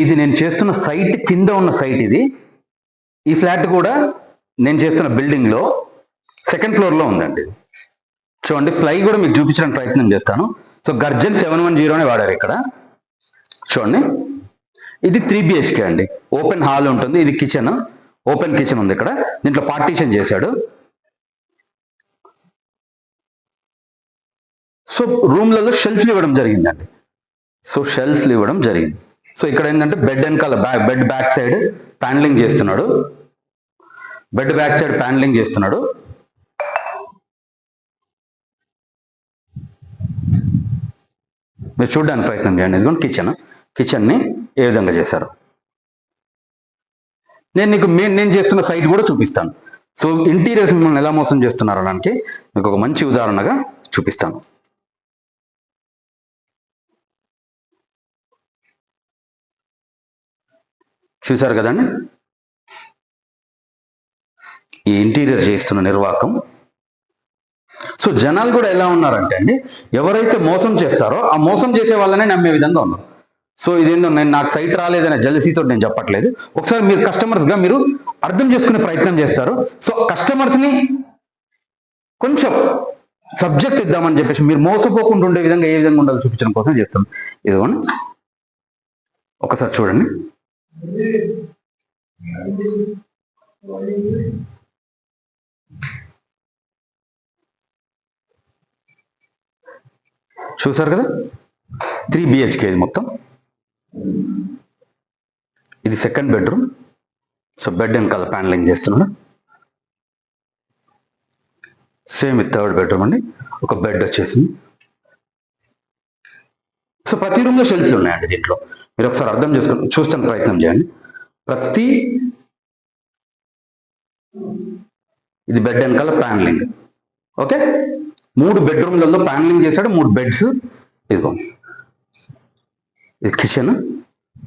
ఇది నేను చేస్తున్న సైట్ కింద ఉన్న సైట్ ఇది. ఈ ఫ్లాట్ కూడా నేను చేస్తున్న బిల్డింగ్లో సెకండ్ ఫ్లోర్లో ఉందండి. చూడండి, ప్లై కూడా మీకు చూపించడానికి ప్రయత్నం చేస్తాను. సో గర్జన్ 710 అనే వాడారు ఇక్కడ. చూడండి, ఇది 3 BHK అండి. ఓపెన్ హాల్ ఉంటుంది. ఇది కిచెన్, ఓపెన్ కిచెన్ ఉంది ఇక్కడ. దీంట్లో పార్టీషన్ చేశాడు. సో రూమ్లలో షెల్ఫ్లు ఇవ్వడం జరిగిందండి. సో ఇక్కడ ఏంటంటే బెడ్ వెనకాల బెడ్ బ్యాక్ సైడ్ ప్యానలింగ్ చేస్తున్నాడు. మీరు చూడడానికి ప్రయత్నం చేయండి. ఇదిగోండి కిచెన్ని ఏ విధంగా చేశారు. నేను చేస్తున్న సైట్ కూడా చూపిస్తాను. సో ఇంటీరియర్స్ మిమ్మల్ని ఎలా మోసం చేస్తున్నారు అనడానికి మీకు ఒక మంచి ఉదాహరణగా చూపిస్తాను. చూశారు కదండి, ఈ ఇంటీరియర్ చేస్తున్న నిర్వాహకం. సో జనాలు కూడా ఎలా ఉన్నారంటే అండి, ఎవరైతే మోసం చేస్తారో ఆ మోసం చేసే వాళ్ళనే నమ్మే విధంగా ఉన్నారు. సో ఇదేందో నాకు సైట్ రాలేదనే జలసీతో నేను చెప్పట్లేదు. ఒకసారి మీరు కస్టమర్స్గా మీరు అర్థం చేసుకునే ప్రయత్నం చేస్తారు. సో కస్టమర్స్ని కొంచెం సబ్జెక్ట్ ఇద్దామని చెప్పేసి మీరు మోసపోకుండా ఉండే విధంగా ఏ విధంగా ఉండాలో చూపించడం కోసం చేస్తాం. ఇదిగోండి, ఒకసారి చూడండి. చూసారు కదా, 3 BHK ఇది మొత్తం. ఇది సెకండ్ బెడ్రూమ్. సో బెడ్ వెనకాల ప్యానలింగ్ చేస్తున్నాడు. సేమ్ ఇది థర్డ్ బెడ్రూమ్ అండి. ఒక బెడ్ వచ్చేసింది. సో ప్రతి రూమ్లో షెల్ఫ్స్ ఉన్నాయండి. దీంట్లో మీరు ఒకసారి అర్థం చేసుకుని చూస్తాను ప్రయత్నం చేయండి. ఇది బెడ్ వెనకాల ప్యానలింగ్. ఓకే, 3 బెడ్రూమ్లలో ప్యానలింగ్ చేశాడు. 3 బెడ్స్. ఇదిగో ఇది కిచెన్.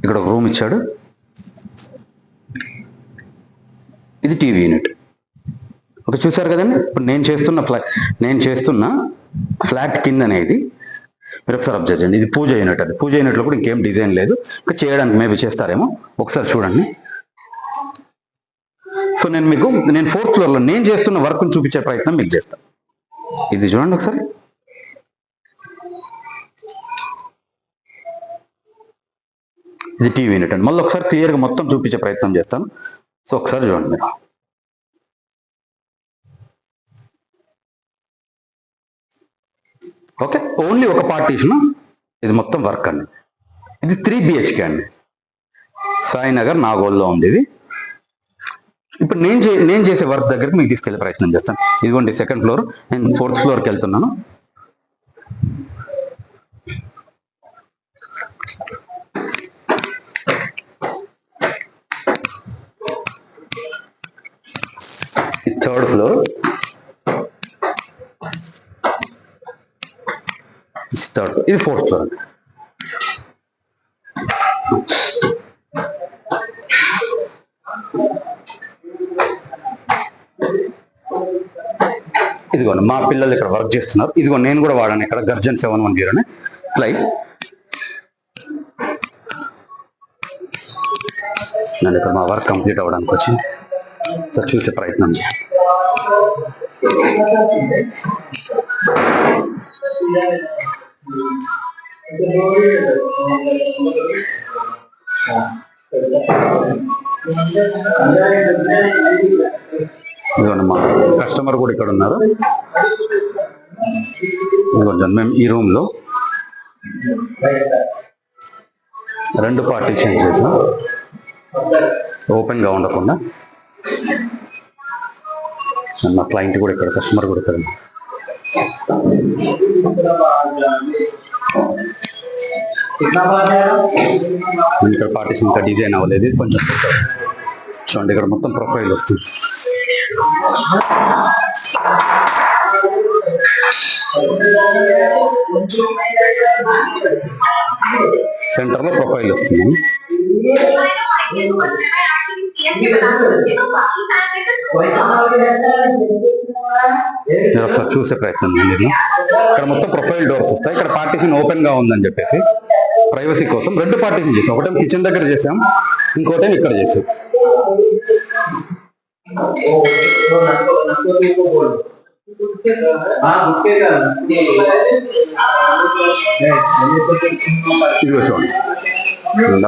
ఇక్కడ ఒక రూమ్ ఇచ్చాడు. ఇది టీవీ యూనిట్. ఓకే, చూసారు కదండి. ఇప్పుడు నేను చేస్తున్న ఫ్లాట్ కింద అనేది మీరు ఒకసారి అబ్జర్వ్ చేయండి. ఇది పూజ యూనిట్. అది పూజ యూనిట్లో కూడా ఇంకేం డిజైన్ లేదు. ఇంకా చేయడానికి మేబీ చేస్తారేమో. ఒకసారి చూడండి. సో నేను 4th ఫ్లోర్లో నేను చేస్తున్న వర్క్ని చూపించే ప్రయత్నం మీకు చేస్తాను. ఇది చూడండి ఒకసారి. ఇది టీవీ యూనిట్ అండి. మళ్ళీ ఒకసారి క్లియర్గా మొత్తం చూపించే ప్రయత్నం చేస్తాను. సో ఒకసారి చూడండి మీరు. ఓకే, ఓన్లీ ఒక పార్టీషన్. ఇది మొత్తం వర్క్ అండి. ఇది 3 BHK అండి. సాయినగర్ నాగోల్లో ఉంది ఇది. ఇప్పుడు నేను చేసే వర్క్ దగ్గరికి మీకు తీసుకెళ్లే ప్రయత్నం చేస్తాను. ఇదిగోండి సెకండ్ ఫ్లోర్. నేను 4th ఫ్లోర్కి వెళ్తున్నాను. Third floor. ఇది 4th ఫ్లోర్. ఇదిగోండి మా పిల్లలు ఇక్కడ వర్క్ చేస్తున్నారు. ఇదిగో నేను కూడా వాడాను ఇక్కడ గర్జన్ 710 అనే ప్లై. నేను ఇక్కడ మా వర్క్ కంప్లీట్ అవ్వడానికి వచ్చింది. సో చూసే ప్రయత్నం. ఇదిగోండి మా కస్టమర్ కూడా ఇక్కడ ఉన్నారు. ఇదిగోండి మేము ఈ రూమ్లో 2 పార్టీషన్ చేసాం, ఓపెన్గా ఉండకుండా. మా క్లయింట్ కూడా ఇక్కడ, కస్టమర్ కూడా ఇక్కడ. ఇక్కడ పార్టీషన్ ఇంకా డిజైన్ అవ్వలేదు. కొంచెం చూడండి, ఇక్కడ మొత్తం ప్రొఫైల్ వస్తుంది. సెంటర్లో ప్రొఫైల్ వస్తుంది. ఒకసారి చూసే ప్రయత్నం చేయండి. ఇక్కడ మొత్తం ప్రొఫైల్ డోర్స్ వస్తాయి. ఇక్కడ పార్టీషన్ ఓపెన్ గా ఉందని చెప్పేసి ప్రైవసీ కోసం 2 పార్టీషన్ చేసాం. ఒకటేమో కిచెన్ దగ్గర చేసాం, ఇంకోటేమో ఇక్కడ చేసాం. ఇదిగో చూడండి,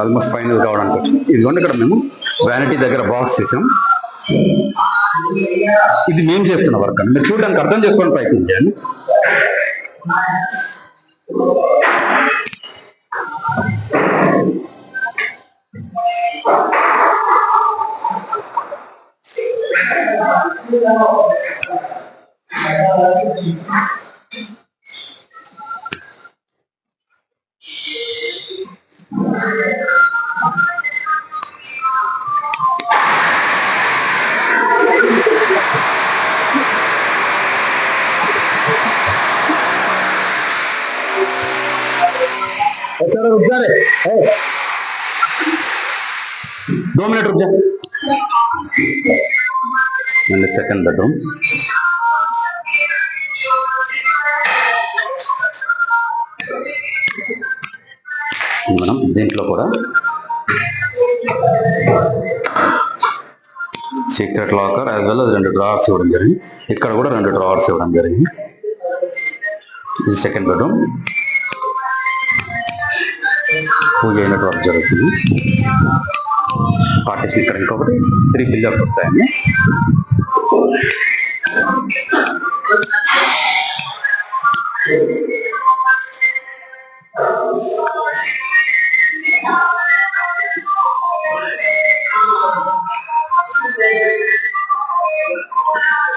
ఆల్మోస్ట్ ఫైనల్ కావడానికి వచ్చింది. ఇదిగోండి ఇక్కడ మేము వ్యానిటీ దగ్గర బాక్స్ చేసాం. ఇది మేము చేస్తున్న వర్క్ అండి. మీరు చూడడానికి అర్థం చేసుకొని ప్రయత్నం చేయండి. रुक जा रे, 2 मिनट रुक जा। मैंने सेकंड बेडरूम మనం దీంట్లో కూడా secret locker as well 2 drawers ఇవ్వడం జరిగింది. ఇక్కడ కూడా 2 డ్రావర్స్ ఇవ్వడం జరిగింది. ఇది సెకండ్ బెడ్రూమ్. పూజ అయినట్టు వర్క్ జరుగుతుంది. పార్టీషన్ ఇక్కడ ఇంకొకటి 3 పిల్లర్స్ వస్తాయండి.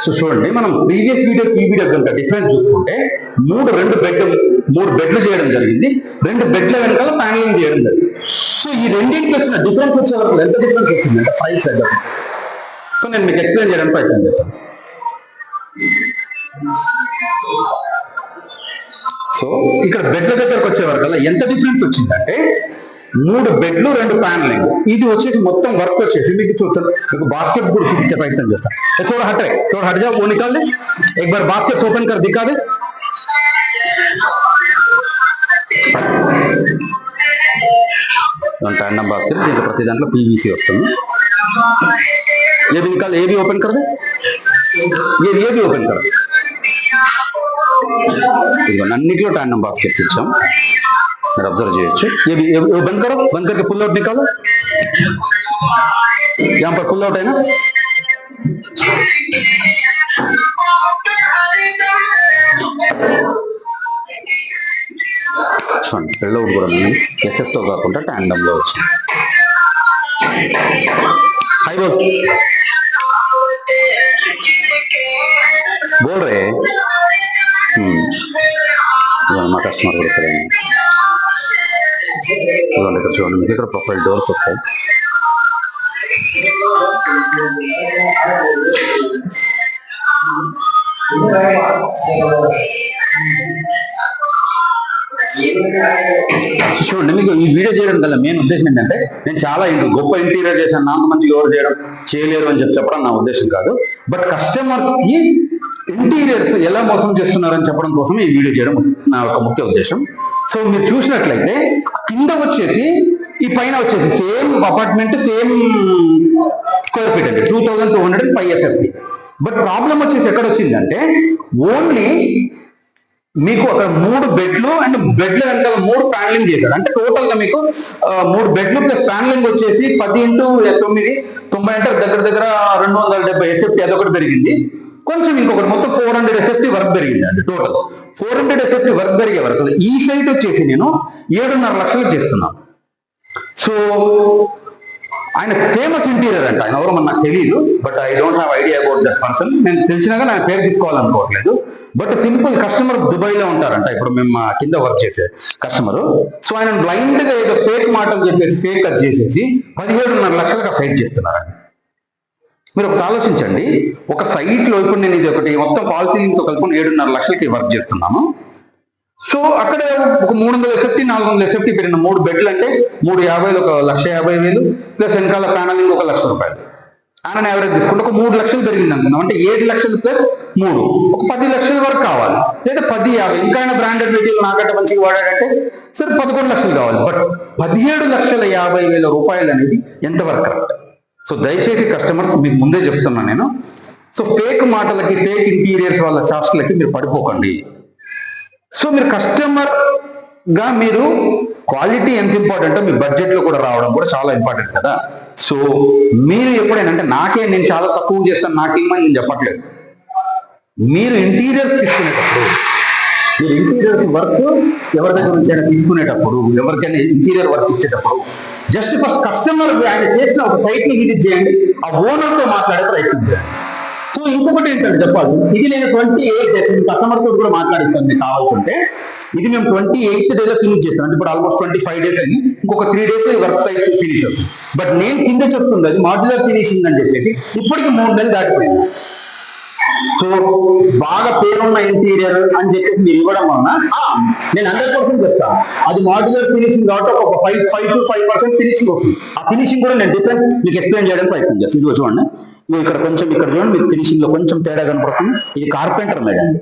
సో చూడండి, మనం ప్రీవియస్ వీడియోకి ఈ వీడియో కనుక డిఫరెన్స్ చూసుకుంటే 3 బెడ్లు చేయడం జరిగింది. 2 బెడ్ల వెనకాల ప్యానలింగ్ చేయడం జరిగింది. సో ఈ రెండింటికి వచ్చిన డిఫరెన్స్ వచ్చే వరకు ఎంత డిఫరెన్స్ వచ్చింది అంటే 5 బెడ్. సో నేను మీకు ఎక్స్ప్లెయిన్ చేయడానికి ప్రయత్నం చేస్తాను. సో ఇక్కడ బెడ్ల దగ్గరకు వచ్చే వరకు ఎంత డిఫరెన్స్ వచ్చిందంటే 3 బెడ్లు 2 ప్యానలింగ్. ఇది వచ్చేసి మొత్తం వర్క్ వచ్చేసి మీకు చూస్తాను. మీకు బాస్కెట్స్ కూడా చూపించే ప్రయత్నం చేస్తాను. थोड़ा हट जाओ, वो निकाल दे. एक बार बास्केट्स ओपन कर दिखा दे. टैंडम बास्केट దీంట్లో ప్రతి దాంట్లో पीवीसी వస్తుంది. ये भी निकाल, ये भी ओपन कर दे. ये भी ओपन कर. అన్నిట్లో टैंडम बास्केट्स ఇచ్చాం. మీరు అబ్జర్వ్ చేయొచ్చు. ये बंद करो, बंद करके पुल आउट निकालो. यहाँ पर पुल आउट है ना. చూడండి, పెళ్ళవుడు కూడా మేము ఎస్ఎస్తో కాకుండా ట్యాండమ్లో వచ్చింది. హై బోల్ బోల్ రే. మా కస్టమర్ కూడా ఇక్కడ చూడండి. ఇక్కడ చూడండి, మీకు ఇక్కడ ప్రొఫైల్ డోర్స్ వస్తాయి. చూడండి, మీకు ఈ వీడియో చేయడం వల్ల మెయిన్ ఉద్దేశం ఏంటంటే నేను చాలా గొప్ప ఇంటీరియర్ చేశాను, నాకు మంచిగా ఎవరు చేయలేరు అని చెప్పడం నా ఉద్దేశం కాదు. బట్ కస్టమర్స్ కి ఇంటీరియర్స్ ఎలా మోసం చేస్తున్నారని చెప్పడం కోసం ఈ వీడియో చేయడం నా యొక్క ముఖ్య ఉద్దేశం. సో మీరు చూసినట్లయితే కింద వచ్చేసి ఈ పైన వచ్చేసి same apartment, same square feet అండి, 2205 SFT. బట్ ప్రాబ్లం వచ్చేసి ఎక్కడ వచ్చిందంటే ఓన్లీ మీకు అక్కడ 3 బెడ్లు అండ్ బెడ్ల వెనకాల 3 ప్యానలింగ్ చేశాడు. అంటే టోటల్ గా మీకు 3 బెడ్లు ప్లస్ ప్యానలింగ్ వచ్చేసి 10 × 9 90 అంటే దగ్గర 270 SFT అదొకటి పెరిగింది. కొంచెం ఇంకొకటి మొత్తం 400 SFT వర్క్ పెరిగింది అండి. టోటల్ 400 SFT వర్క్ పెరిగే వరకు ఈ సైట్ వచ్చేసి నేను 7.5 లక్షలు చేస్తున్నాను. సో ఆయన ఫేమస్ ఇంటీరియర్ అంట. ఆయన ఎవరో నాకు తెలియదు, but I don't have idea about that person. నేను తెలిసినాక నా పేరు తీసుకోవాలనుకోవట్లేదు. బట్ సింపుల్ కస్టమర్ దుబాయ్ లో ఉంటారంట. ఇప్పుడు మేము మా కింద వర్క్ చేసే కస్టమర్. సో ఆయన బ్లైండ్ గా ఏదో ఫేక్ మాటలు చెప్పేసి ఫేక్ కట్ చేసేసి 17.5 లక్షలకు సైట్ చేస్తున్నారండి. మీరు ఒకటి ఆలోచించండి, ఒక సైట్ లో ఇప్పుడు నేను ఇది ఒకటి మొత్తం ఫాల్ సీలింగ్ తో కలుపుకొని 7.5 లక్షలకి వర్క్ చేస్తున్నాను. సో అక్కడ ఒక 300 SFT 400 SFT పెరిగిన 3 బెడ్లు అంటే 350 1,50,000 ప్లస్ వెనకాల ప్యానలింగ్ 1 లక్ష రూపాయలు. ఆయన యావరేజ్ తీసుకుంటే ఒక 3 లక్షలు పెరిగింది అనుకున్నాం. అంటే 7 లక్షలు ప్లస్ 3 ఒక 10 లక్షల వరకు కావాలి, లేదా 10, 50. ఇంకా ఆయన బ్రాండెడ్ మెటీరియల్ నాకంటే మంచిగా వాడాడంటే సరే 11 లక్షలు కావాలి, బట్ 17,50,000 రూపాయలు అనేది ఎంతవరకు కరెక్ట్? సో దయచేసి కస్టమర్స్ మీకు ముందే చెప్తున్నా నేను, సో ఫేక్ మాటలకి, ఫేక్ ఇంటీరియర్స్ వాళ్ళ చార్ట్లకి మీరు పడిపోకండి. సో మీరు కస్టమర్ గా మీరు క్వాలిటీ ఎంత ఇంపార్టెంటో మీ బడ్జెట్ లో కూడా రావడం కూడా చాలా ఇంపార్టెంట్ కదా. సో మీరు ఎప్పుడైనా అంటే నేను చాలా తక్కువ చేస్తాను నాకేమని నేను చెప్పట్లేదు. మీరు ఇంటీరియర్స్ తీసుకునేటప్పుడు, మీరు ఇంటీరియర్ వర్క్ ఎవరి దగ్గర నుంచి అయినా తీసుకునేటప్పుడు, ఎవరికైనా ఇంటీరియర్ వర్క్ ఇచ్చేటప్పుడు జస్ట్ ఫస్ట్ కస్టమర్ ఆయన చేసిన ఒక సైట్ ని విజిట్ చేయండి, ఆ ఓనర్ తో మాట్లాడే ప్రయత్నం చేయండి. సో ఇంకొకటి ఏంటంటే చెప్పాలి, ఇది నేను 28 డేస్ కస్టమర్ తో కూడా మాట్లాడిస్తాను మీకు కావాల్సింటే. ఇది మేము 28th డేలో ఫినిష్ చేస్తాం, అంటే ఇప్పుడు ఆల్మోస్ట్ 25 డేస్ అయింది, ఇంకొక 3 డేస్ వర్క్ సైట్ ఫినిష్ అవుతుంది. బట్ నేను కింద చెప్తుంది అది మాడ్యులర్ ఫినిషింగ్ అని చెప్పేసి ఇప్పటికి 3 నెలలు దాటిపోయింది. సో బాగా పేరున్న ఇంటీరియర్ అని చెప్పేసి మీరు ఇవ్వడం వలన నేను 100% చెప్తాను, అది మాడ్యులర్ ఫినిషింగ్ కాబట్టి ఒక 5% ఫినిషింగ్ అవుతుంది. ఆ ఫినిషింగ్ కూడా నేను డిఫరెంట్ మీకు ఎక్స్ప్లెయిన్ చేయడానికి ప్రయత్నం చేస్తాను. ఇదిగో చూడండి, ఇక్కడ చూడండి మీకు ఫినిషింగ్ లో కొంచెం తేడా కనపడుతుంది. ఇది కార్పెంటర్ మేడ్ అండి,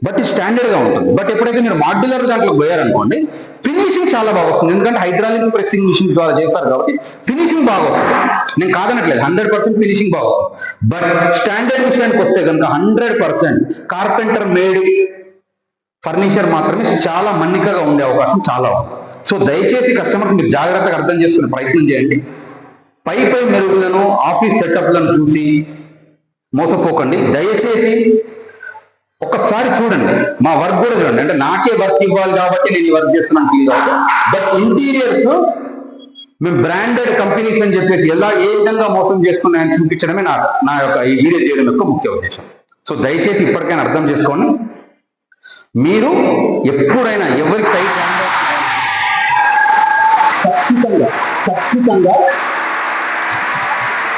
బట్ ఇది స్టాండర్డ్ గా ఉంటుంది. బట్ ఎప్పుడైతే మీరు మాడ్యులర్ దాంట్లో పోయారనుకోండి ఫినిషింగ్ చాలా బాగా వస్తుంది, ఎందుకంటే హైడ్రాలిక్ ప్రెస్సింగ్ మిషన్ ద్వారా చేస్తారు కాబట్టి ఫినిషింగ్ బాగా వస్తుంది. నేను కాదనట్లేదు, 100% ఫినిషింగ్ బాగా వస్తుంది. బట్ స్టాండర్డ్ విషయానికి వస్తే కనుక 100% కార్పెంటర్ మేడ్ ఫర్నిచర్ మాత్రమే చాలా మన్నికగా ఉండే అవకాశం చాలా ఉంది. సో దయచేసి కస్టమర్స్ మీరు జాగ్రత్తగా అర్థం చేసుకునే ప్రయత్నం చేయండి. పై మెరుగులను, ఆఫీస్ సెటప్లను చూసి మోసపోకండి. దయచేసి ఒక్కసారి చూడండి, మా వర్క్ కూడా చూడండి. అంటే నాకే వర్క్ ఇవ్వాలి కాబట్టి నేను ఈ వర్క్ చేస్తున్నాను ఫీల్ కాదు. బట్ ఇంటీరియర్స్ మేము బ్రాండెడ్ కంపెనీస్ అని చెప్పేసి ఏ విధంగా మోసం చేస్తున్నాయని చూపించడమే నా యొక్క ఈ వీడియో చేయడం యొక్క ముఖ్య ఉద్దేశం. సో దయచేసి ఇప్పటికైనా అర్థం చేసుకోండి, మీరు ఎప్పుడైనా ఎవరి సైట్ ఖచ్చితంగా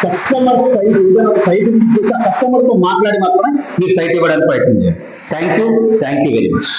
కస్టమర్ సైట్ ఏదైనా సైట్ కస్టమర్ తో మాట్లాడి మాత్రమే మీరు సైట్ ఇవ్వడానికి ప్రయత్నం చేయండి. Thank you very much.